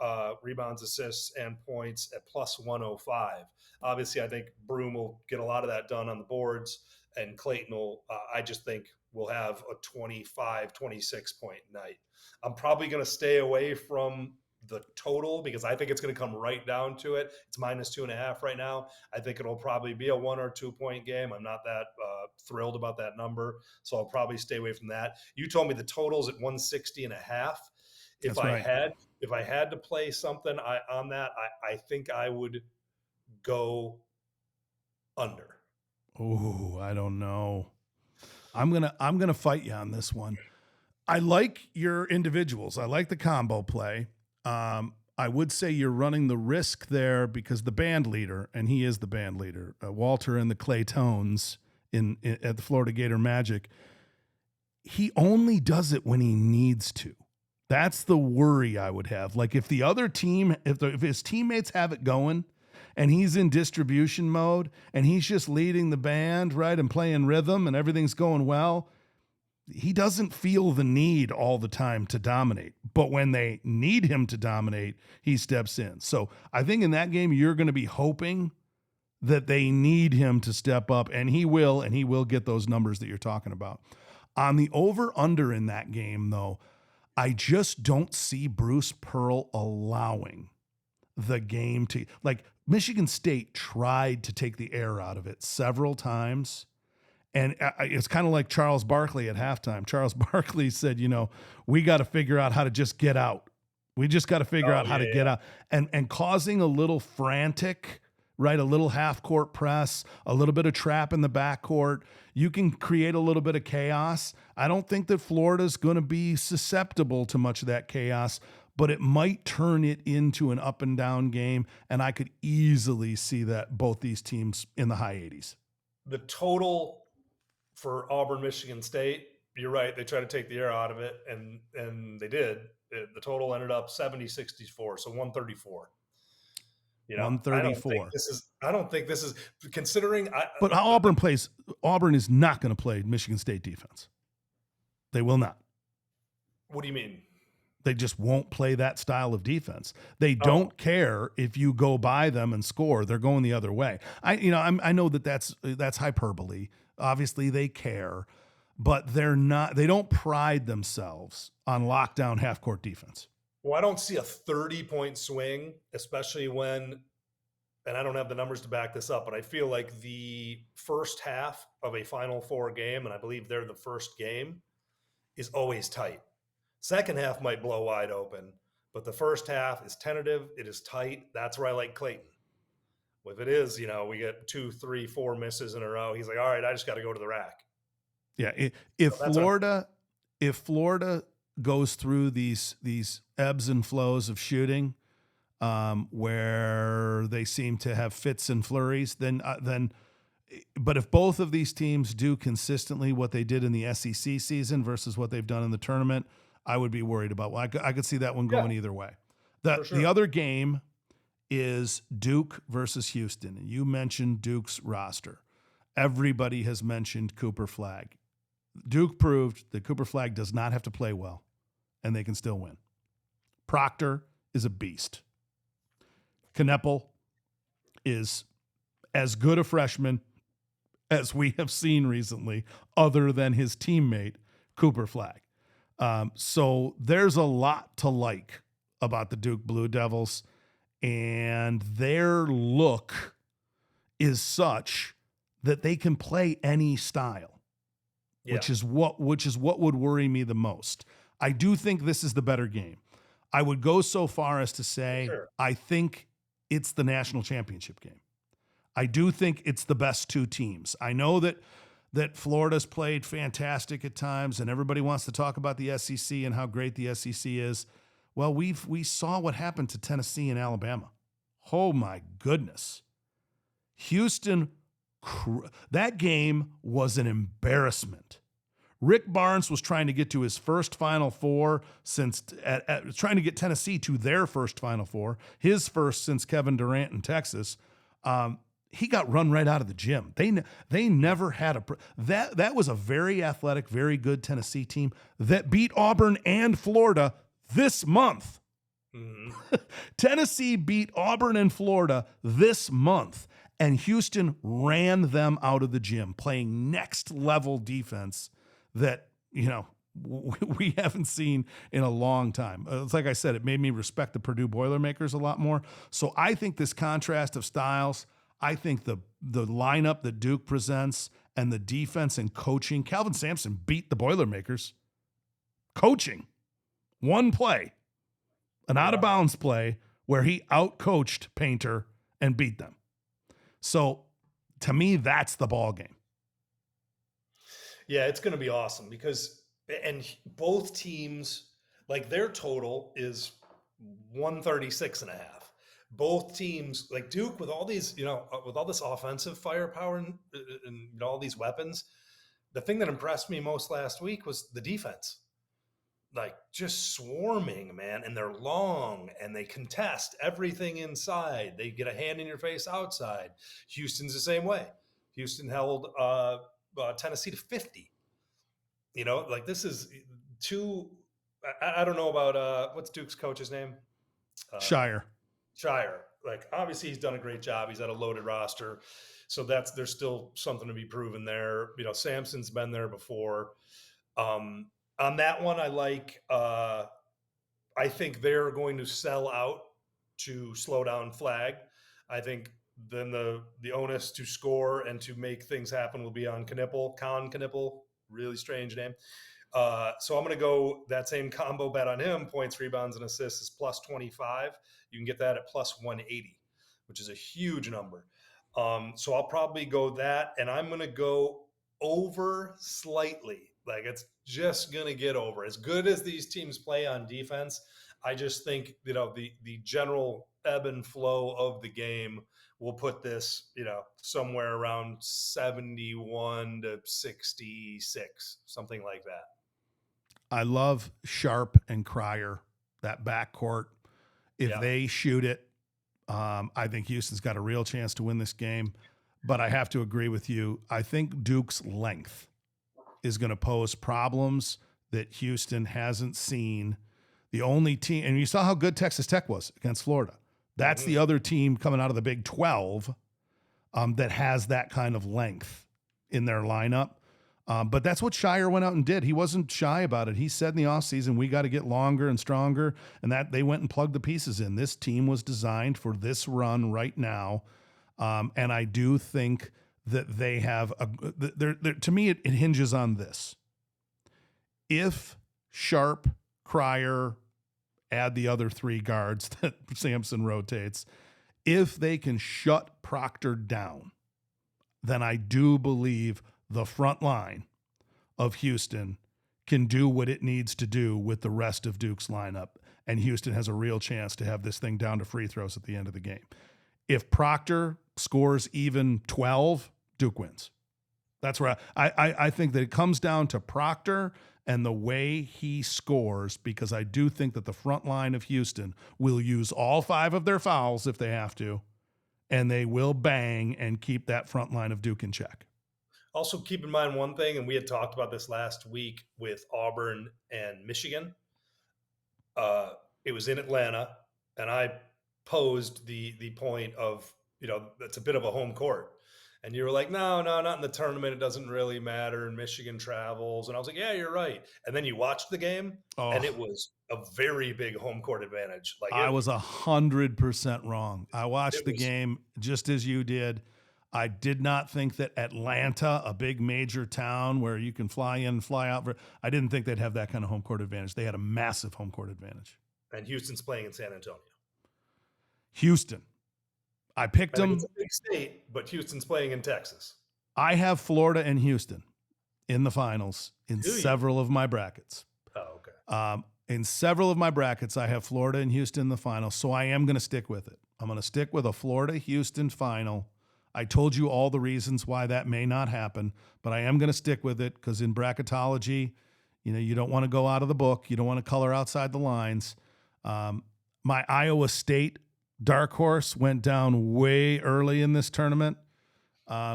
rebounds, assists, and points at plus 105. Obviously, I think Broom will get a lot of that done on the boards, and Clayton I just think, will have a 25, 26 point night. I'm probably going to stay away from the total because I think it's going to come right down to it. It's -2.5 right now. I think it'll probably be a 1 or 2 point game. I'm not that thrilled about that number, so I'll probably stay away from that. You told me the total's at 160.5. If I had to play something on that, I think I would go under. Oh, I don't know. I'm gonna fight you on this one. I like your individuals. I like the combo play. I would say you're running the risk there because the band leader, and he is the band leader, Walter and the Clay Tones at the Florida Gator Magic, he only does it when he needs to. That's the worry I would have. Like if the other team, if his teammates have it going and he's in distribution mode and he's just leading the band, right, and playing rhythm and everything's going well, he doesn't feel the need all the time to dominate. But when they need him to dominate, he steps in. So I think in that game, you're going to be hoping that they need him to step up, and he will get those numbers that you're talking about. On the over-under in that game, though, I just don't see Bruce Pearl allowing the game to, like, Michigan State tried to take the air out of it several times. And it's kind of like Charles Barkley at halftime. Charles Barkley said, we got to figure out how to just get out. We just got to figure out how to get out. And causing a little frantic, right? A little half-court press, a little bit of trap in the backcourt. You can create a little bit of chaos. I don't think that Florida's going to be susceptible to much of that chaos, but it might turn it into an up-and-down game, and I could easily see that both these teams in the high 80s. The total for Auburn, Michigan State, you're right. They tried to take the air out of it, and they did. The total ended up 70-64, so 134. 134. I don't think this is considering. But how Auburn is not going to play Michigan State defense. They will not. What do you mean? They just won't play that style of defense. They don't care if you go by them and score. They're going the other way. I know that's hyperbole. Obviously they care, but they don't pride themselves on lockdown half-court defense. Well, I don't see a 30-point swing, especially when, and I don't have the numbers to back this up, but I feel like the first half of a Final Four game, and I believe they're the first game, is always tight. Second half might blow wide open, but the first half is tentative. It is tight. That's where I like Clayton. If it is, we get 2, 3, 4 misses in a row, he's like, all right, I just got to go to the rack. Yeah. If Florida goes through these ebbs and flows of shooting, where they seem to have fits and flurries, but if both of these teams do consistently what they did in the SEC season versus what they've done in the tournament, I would be worried about. Well, I could see that one going either way. The other game is Duke versus Houston. And you mentioned Duke's roster. Everybody has mentioned Cooper Flagg. Duke proved that Cooper Flagg does not have to play well, and they can still win. Proctor is a beast. Kneppel is as good a freshman as we have seen recently, other than his teammate, Cooper Flagg. So there's a lot to like about the Duke Blue Devils, and their look is such that they can play any style, Yeah. which is what would worry me the most. I do think this is the better game. I would go so far as to say Sure. I think it's the national championship game. I do think it's the best two teams. I know that Florida's played fantastic at times, and everybody wants to talk about the SEC and how great the SEC is. Well, we saw what happened to Tennessee and Alabama. Oh my goodness. Houston, that game was an embarrassment. Rick Barnes was trying to get to his first Final Four since trying to get Tennessee to their first Final Four, his first since Kevin Durant in Texas. He got run right out of the gym. They never had that was a very athletic, very good Tennessee team that beat Auburn and Florida this month. Mm-hmm. Tennessee beat Auburn and Florida this month, and Houston ran them out of the gym, playing next level defense that, we haven't seen in a long time. It's like I said, it made me respect the Purdue Boilermakers a lot more. So I think this contrast of styles, I think the lineup that Duke presents and the defense and coaching, Calvin Sampson beat the Boilermakers. Coaching. One play, an out-of-bounds play where he out-coached Painter and beat them. So to me, that's the ball game. Yeah, it's going to be awesome because both teams, like their total is 136.5. Both teams, like Duke, with all these, with all this offensive firepower and all these weapons, the thing that impressed me most last week was the defense. Like just swarming, man, and they're long and they contest everything inside. They get a hand in your face outside. Houston's the same way. Houston held Tennessee to 50. Like this is two. I don't know about what's Duke's coach's name? Shire. Like obviously he's done a great job. He's at a loaded roster, so there's still something to be proven there. Sampson's been there before. On that one, I like. I think they're going to sell out to slow down Flagg. I think then the onus to score and to make things happen will be on Con Knippel, really strange name. So I'm going to go that same combo bet on him. Points, rebounds, and assists is plus 25. You can get that at plus 180, which is a huge number. So I'll probably go that, and I'm going to go over slightly. Like it's just going to get over. As good as these teams play on defense, I just think, the general ebb and flow of the game will put this, somewhere around 71 to 66, something like that. I love Sharp and Cryer, that backcourt. If they shoot it, I think Houston's got a real chance to win this game. But I have to agree with you. I think Duke's length is going to pose problems that Houston hasn't seen. The only team, and you saw how good Texas Tech was against Florida. That's the other team coming out of the Big 12 that has that kind of length in their lineup. But that's what Shire went out and did. He wasn't shy about it. He said in the offseason, we got to get longer and stronger, and that they went and plugged the pieces in. This team was designed for this run right now. And I do think that they have to me, it hinges on this. If Sharp, Cryer, add the other three guards that Sampson rotates, if they can shut Proctor down, then I do believe the front line of Houston can do what it needs to do with the rest of Duke's lineup, and Houston has a real chance to have this thing down to free throws at the end of the game. If Proctor scores even 12, Duke wins. That's where I think that it comes down to Proctor and the way he scores, because I do think that the front line of Houston will use all 5 of their fouls if they have to, and they will bang and keep that front line of Duke in check. Also, keep in mind one thing, and we had talked about this last week with Auburn and Michigan. It was in Atlanta, and I posed the point of, that's a bit of a home court. And you were like, no, not in the tournament. It doesn't really matter. And Michigan travels. And I was like, yeah, you're right. And then you watched the game, Oh, and it was a very big home court advantage. Like I was 100% wrong. I watched it the was, game just as you did. I did not think that Atlanta, a big major town where you can fly in and fly out, I didn't think they'd have that kind of home court advantage. They had a massive home court advantage. and Houston's playing in San Antonio. Houston. I picked them. It's a big state, but Houston's playing in Texas. I have Florida and Houston in the finals in several of my brackets. Oh, okay. In several of my brackets, I have Florida and Houston in the final, so I am going to stick with it. I'm going to stick with a Florida-Houston final. I told you all the reasons why that may not happen, but I am going to stick with it because in bracketology, you don't want to go out of the book. You don't want to color outside the lines. My Iowa State dark horse went down way early in this tournament.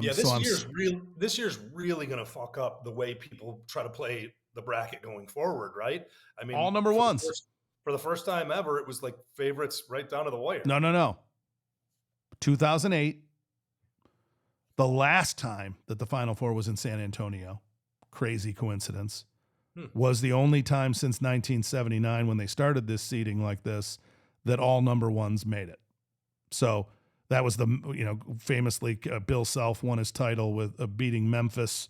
This year's really going to fuck up the way people try to play the bracket going forward, right? I mean, all number ones. For the first time ever, it was like favorites right down to the wire. No. 2008, the last time that the Final Four was in San Antonio, crazy coincidence, was the only time since 1979 when they started this seeding like this that all number ones made it. So that was famously Bill Self won his title with beating Memphis.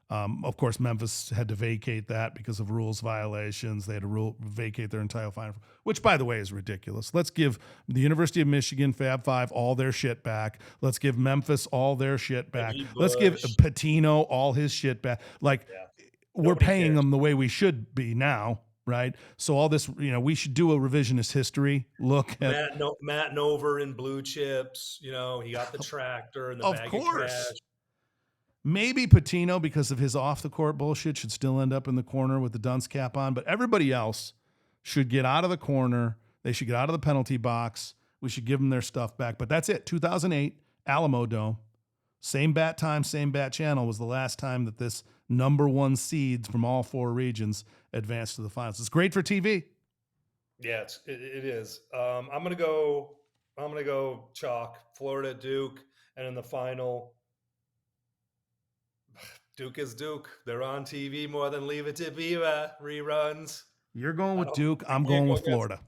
Of course, Memphis had to vacate that because of rules violations. They had to vacate their entire Final Four, which, by the way, is ridiculous. Let's give the University of Michigan, Fab Five, all their shit back. Let's give Memphis all their shit back. Let's give Pitino all his shit back. We're paying them the way we should be now, right? So all this, we should do a revisionist history look at Matt Nover in blue chips. He got the tractor and the bag of cash. Maybe Pitino, because of his off-the-court bullshit, should still end up in the corner with the dunce cap on. But everybody else should get out of the corner. They should get out of the penalty box. We should give them their stuff back. But that's it. 2008, Alamo Dome. Same bat time, same bat channel was the last time that this number one seeds from all four regions advanced to the finals. It's great for TV. Yeah, it is. I'm gonna go chalk. Florida, Duke, and in the final, Duke is Duke. They're on TV more than Leave It to Beaver reruns. You're going with Duke. I'm going with Florida.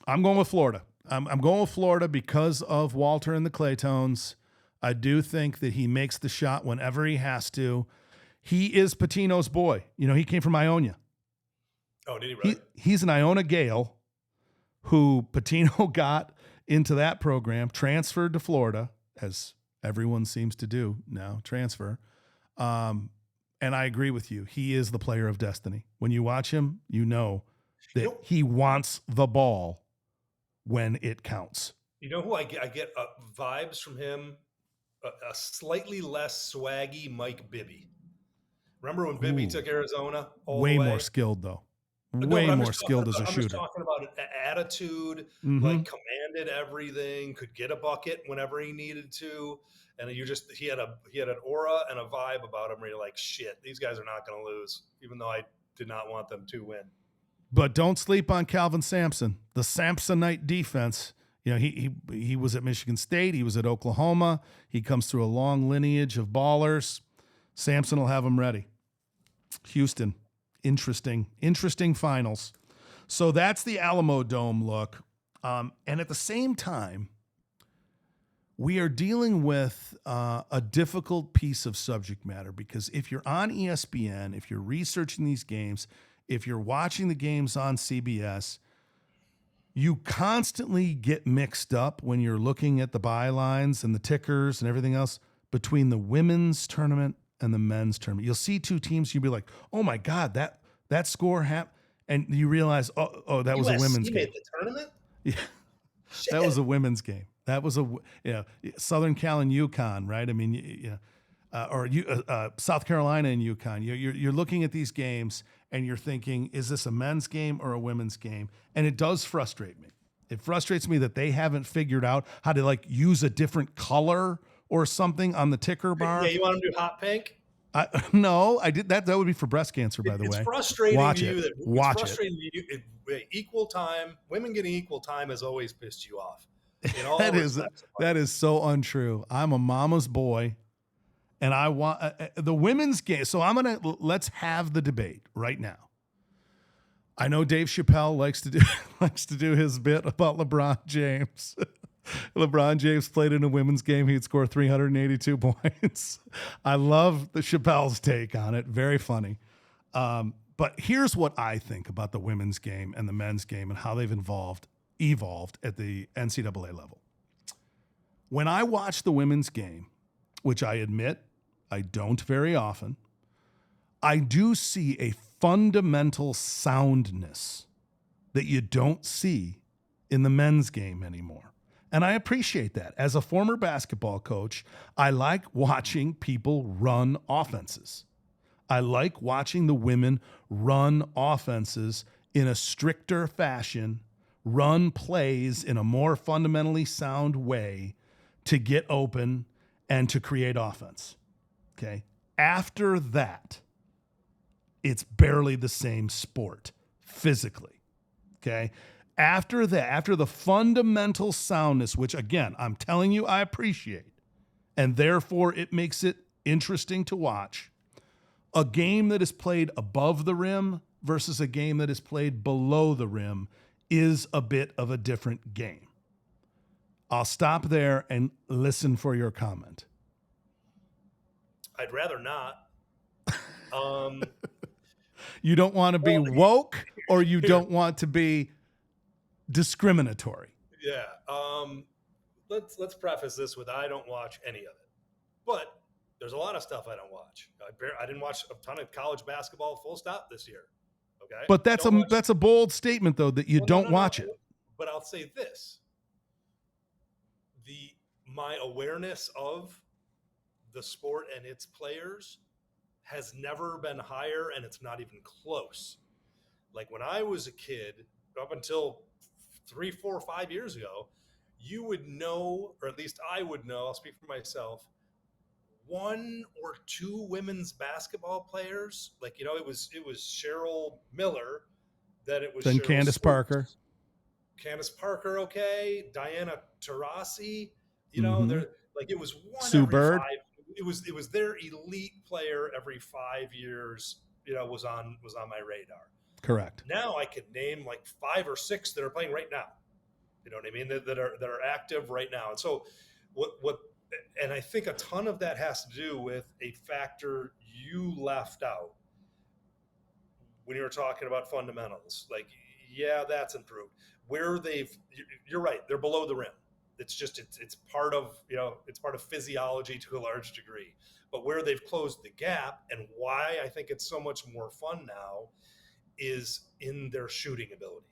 I'm going with Florida. I'm going with Florida because of Walter and the Claytones. I do think that he makes the shot whenever he has to. He is Pitino's boy. He came from Ionia. Oh, did he really? He's an Iona Gale who Pitino got into that program, transferred to Florida, as everyone seems to do now, transfer. And I agree with you. He is the player of destiny. When you watch him, you know that he wants the ball when it counts. You know who I get vibes from him? A slightly less swaggy Mike Bibby. Remember when Bibby took Arizona? Way more skilled, though. Way more skilled as a shooter. I'm just talking about attitude, like commanded everything, could get a bucket whenever he needed to. And he had an aura and a vibe about him where you're like, shit, these guys are not going to lose, even though I did not want them to win. But don't sleep on Calvin Sampson, the Samsonite defense. He was at Michigan State. He was at Oklahoma. He comes through a long lineage of ballers. Sampson will have him ready. Houston, interesting finals. So that's the Alamo Dome look. And at the same time, we are dealing with a difficult piece of subject matter because if you're on ESPN, if you're researching these games, if you're watching the games on CBS, you constantly get mixed up when you're looking at the bylines and the tickers and everything else between the women's tournament and the men's tournament. You'll see two teams, you'll be like, oh my God, that score happened. And you realize, that was a women's game. Made the tournament? Yeah. That was a women's game. That was Southern Cal and UConn, right? I mean, South Carolina and UConn. You're looking at these games and you're thinking, is this a men's game or a women's game? And it does frustrate me. It frustrates me that they haven't figured out how to use a different color or something on the ticker bar. Yeah, you want them to do hot pink? No, I did that. That would be for breast cancer, by the way. It's frustrating Watch to you. It. It's frustrating to you. Equal time. Women getting equal time has always pissed you off. in all respects. That is so untrue. I'm a mama's boy, and I want the women's game. So let's have the debate right now. I know Dave Chappelle likes to do his bit about LeBron James. LeBron James played in a women's game. He'd score 382 points. I love the Chappelle's take on it. Very funny. But here's what I think about the women's game and the men's game and how they've evolved at the NCAA level. When I watch the women's game, which I admit I don't very often, I do see a fundamental soundness that you don't see in the men's game anymore. And I appreciate that. As a former basketball coach, I like watching people run offenses. I like watching the women run offenses in a stricter fashion, run plays in a more fundamentally sound way to get open and to create offense. Okay. After that, it's barely the same sport physically. Okay. After that, after the fundamental soundness, which again, I'm telling you, I appreciate, and therefore it makes it interesting to watch, a game that is played above the rim versus a game that is played below the rim is a bit of a different game. I'll stop there and listen for your comment. I'd rather not. You don't want to be woke, or you don't want to be discriminatory. Yeah. Let's preface this with I don't watch any of it, but there's a lot of stuff I don't watch. I didn't watch a ton of college basketball full stop this year. Okay. But that's a bold statement though, that you don't watch it. But I'll say this. My awareness of the sport and its players has never been higher, and it's not even close. Like when I was a kid, up until 3, 4, 5 years ago, you would know, or at least I would know, I'll speak for myself, 1 or 2 women's basketball players. Like, it was Cheryl Miller, then it was then Cheryl Candace Parker. Candace Parker, okay. Diana Taurasi, Mm-hmm. they're like, it was one Sue every Bird. 5. It was their elite player every 5 years, was on my radar. Correct. Now I could name like 5 or 6 that are playing right now. You know what I mean? That are active right now. And so and I think a ton of that has to do with a factor you left out when you were talking about fundamentals. Like, yeah, that's improved. You're right, they're below the rim. It's just it's part of physiology to a large degree. But where they've closed the gap, and why I think it's so much more fun now, is in their shooting ability.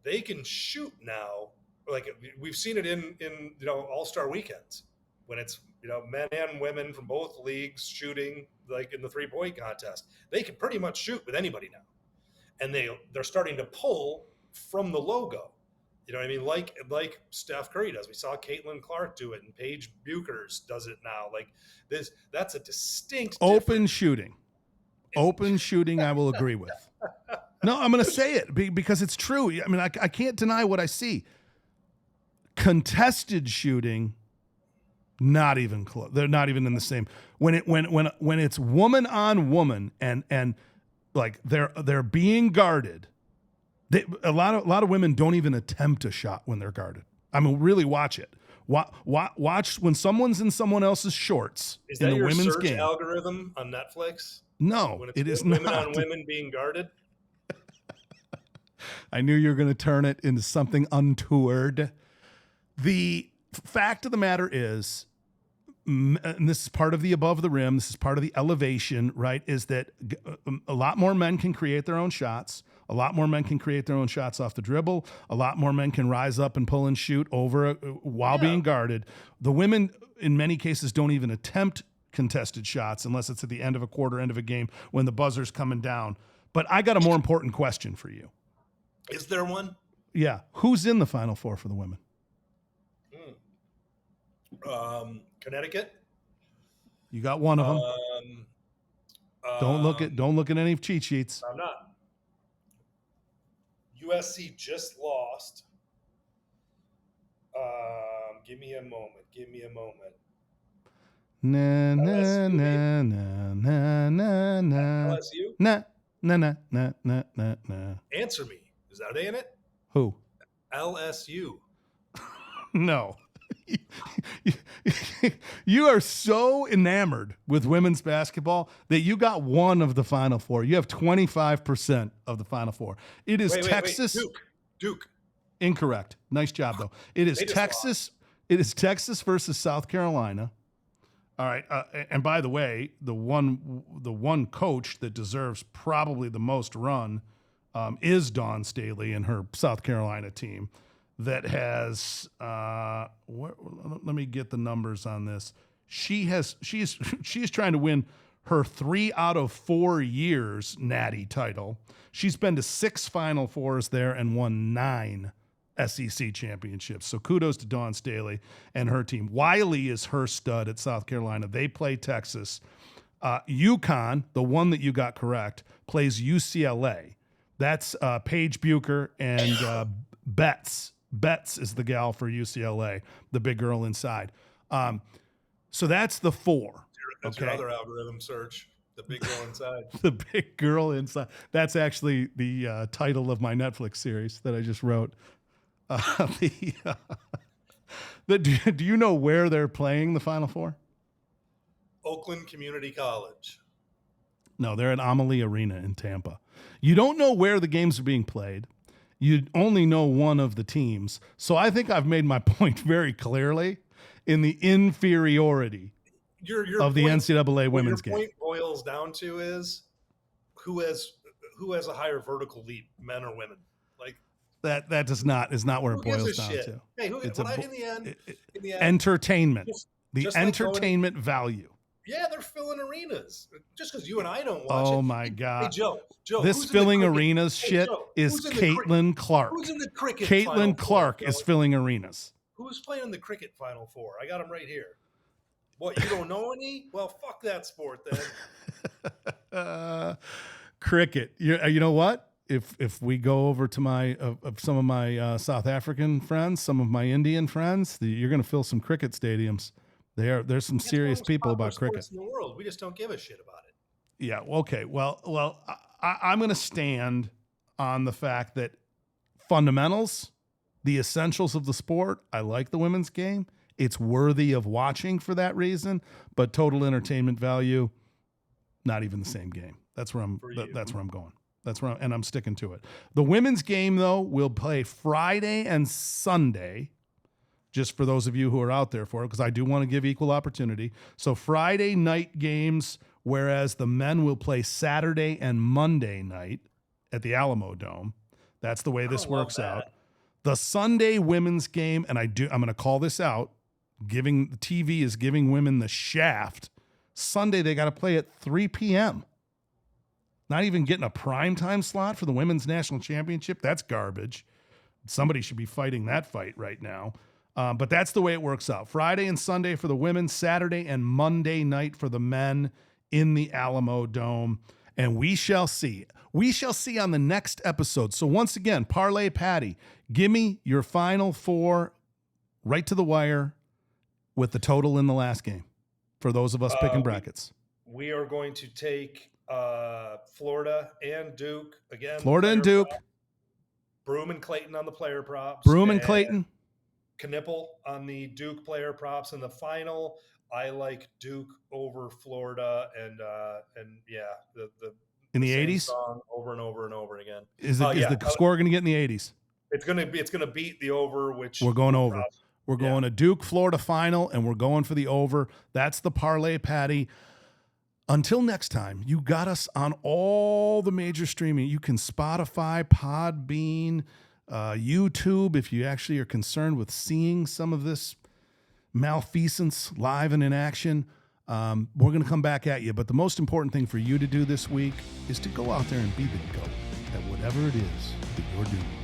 They can shoot now. Like we've seen it in All-Star weekends when it's men and women from both leagues shooting, like in the 3-point contest. They can pretty much shoot with anybody now, and they're starting to pull from the logo. You know what I mean? Like Steph Curry does. We saw Caitlin Clark do it, and Paige Buchers does it now. Like this, that's a distinct open shooting. Open shooting, I will agree with. No, I'm going to say it because it's true. I mean, I can't deny what I see. Contested shooting, not even close. They're not even in the same. When it's woman on woman and like they're being guarded. A lot of women don't even attempt a shot when they're guarded. I mean, really watch it. Watch when someone's in someone else's shorts in the women's game. Is that your search algorithm on Netflix? No, it is not. Women on women being guarded? I knew you were going to turn it into something untoward. The fact of the matter is, and this is part of the above the rim, this is part of the elevation, right, is that a lot more men can create their own shots. A lot more men can create their own shots off the dribble. A lot more men can rise up and pull and shoot over while being guarded. The women, in many cases, don't even attempt contested shots unless it's at the end of a quarter, end of a game, when the buzzer's coming down. But I got a more important question for you. Is there one? Yeah. Who's in the Final Four for the women? Connecticut. You got one of them. Don't look at any cheat sheets. I'm not. USC just lost. me a moment. Give me a moment. Na na LSU, na na na na na LSU? na na na na na na na. Answer me. Is that in it? Who? LSU. No. You are so enamored with women's basketball that you got one of the Final Four. You have 25% of the Final Four. It is Texas. Wait. Duke. Incorrect. Nice job, though. It is Texas. It is Texas versus South Carolina. All right. And by the way, the one coach that deserves probably the most run is Dawn Staley and her South Carolina team that has let me get the numbers on this. She's trying to win her 3 out of 4 years Natty title. She's been to 6 Final Fours there and won 9 SEC championships. So kudos to Dawn Staley and her team. Wiley is her stud at South Carolina. They play Texas. UConn, the one that you got correct, plays UCLA. That's Paige Bucher and Betts. Betts is the gal for UCLA, the big girl inside. So that's the 4. That's your other algorithm search. The big girl inside. The big girl inside. That's actually the title of my Netflix series that I just wrote. Do you know where they're playing the Final Four? Oakland Community College. No, they're at Amalie Arena in Tampa. You don't know where the games are being played. You only know one of the teams. So I think I've made my point very clearly in the inferiority of the NCAA women's game. Your point boils down to is who has a higher vertical leap, men or women? Like that is not where it boils down to. Hey, in the end, entertainment. The just entertainment value. Yeah, they're filling arenas. Just because you and I don't watch it. Oh my God. Hey, Joe, this filling arenas shit is Caitlin Clark. Who's in the cricket? Caitlin Clark is filling arenas. Who's playing in the cricket Final Four? I got them right here. What, you don't know any? Well, fuck that sport then. Cricket. You know what? If we go over to my some of my South African friends, some of my Indian friends, you're going to fill some cricket stadiums. There's some serious people about cricket in the world. We just don't give a shit about it. Yeah. Okay. Well, I'm going to stand on the fact that fundamentals, the essentials of the sport. I like the women's game. It's worthy of watching for that reason, but total entertainment value, not even the same game. That's where I'm going. And I'm sticking to it. The women's game, though, will play Friday and Sunday, just for those of you who are out there for it, because I do want to give equal opportunity. So Friday night games, whereas the men will play Saturday and Monday night at the Alamo Dome. That's the way this works out. The Sunday women's game, and I'm going to call this out, the TV is giving women the shaft. Sunday, they got to play at 3 p.m. Not even getting a primetime slot for the women's national championship. That's garbage. Somebody should be fighting that fight right now. But that's the way it works out. Friday and Sunday for the women, Saturday and Monday night for the men in the Alamo Dome. And we shall see. We shall see on the next episode. So once again, Parlay Paddy, give me your Final Four right to the wire with the total in the last game for those of us picking brackets. We are going to take Florida and Duke again. Florida and Duke. Broom and Clayton on the player props. Broom and Clayton. Knipple on the Duke player props. In the final, I like Duke over Florida and yeah, the in the 80s over and over and over again. Is the score going to get in the 80s? It's going to beat the over, which we're going over. We're going to Duke Florida final, and we're going for the over. That's the Parlay Paddy. Until next time, you got us on all the major streaming. You can Spotify, Podbean, YouTube, if you actually are concerned with seeing some of this malfeasance live and in action. We're going to come back at you. But the most important thing for you to do this week is to go out there and be the GOAT at whatever it is that you're doing.